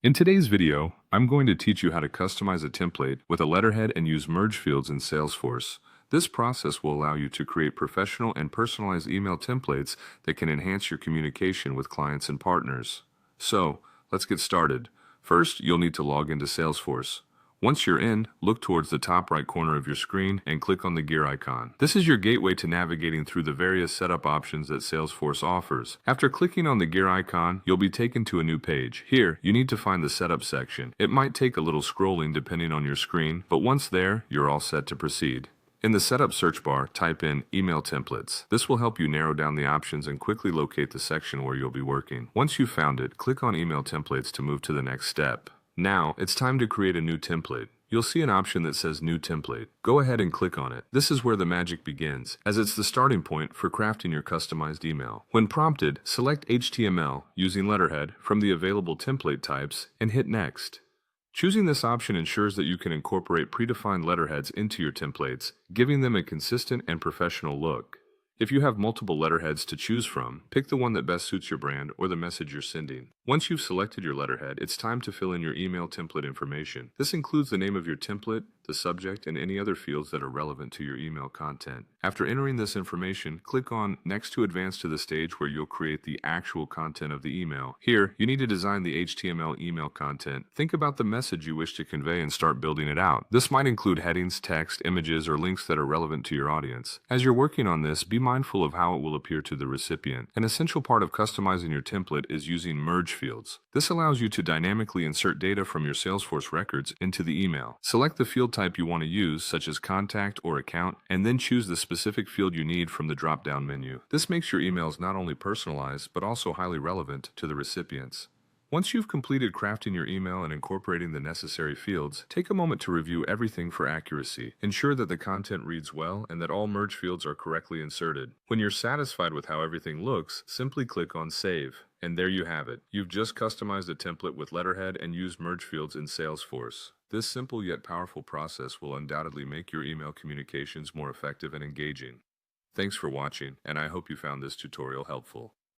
In today's video, I'm going to teach you how to customize a template with a letterhead and use merge fields in Salesforce. This process will allow you to create professional and personalized email templates that can enhance your communication with clients and partners. So, let's get started. First, you'll need to log into Salesforce. Once you're in, look towards the top right corner of your screen and click on the gear icon. This is your gateway to navigating through the various setup options that Salesforce offers. After clicking on the gear icon, you'll be taken to a new page. Here, you need to find the setup section. It might take a little scrolling depending on your screen, but once there, you're all set to proceed. In the setup search bar, type in email templates. This will help you narrow down the options and quickly locate the section where you'll be working. Once you've found it, click on email templates to move to the next step. Now, it's time to create a new template. You'll see an option that says New Template. Go ahead and click on it. This is where the magic begins, as it's the starting point for crafting your customized email. When prompted, select HTML using Letterhead from the available template types and hit Next. Choosing this option ensures that you can incorporate predefined letterheads into your templates, giving them a consistent and professional look. If you have multiple letterheads to choose from, pick the one that best suits your brand or the message you're sending. Once you've selected your letterhead, it's time to fill in your email template information. This includes the name of your template, the subject, and any other fields that are relevant to your email content. After entering this information, click on Next to advance to the stage where you'll create the actual content of the email. Here, you need to design the HTML email content. Think about the message you wish to convey and start building it out. This might include headings, text, images, or links that are relevant to your audience. As you're working on this, be mindful of how it will appear to the recipient. An essential part of customizing your template is using merge fields. This allows you to dynamically insert data from your Salesforce records into the email. Select the field type you want to use, such as contact or account, and then choose the specific field you need from the drop-down menu. This makes your emails not only personalized, but also highly relevant to the recipients. Once you've completed crafting your email and incorporating the necessary fields, take a moment to review everything for accuracy. Ensure that the content reads well and that all merge fields are correctly inserted. When you're satisfied with how everything looks, simply click on Save. And there you have it. You've just customized a template with Letterhead and used merge fields in Salesforce. This simple yet powerful process will undoubtedly make your email communications more effective and engaging. Thanks for watching, and I hope you found this tutorial helpful.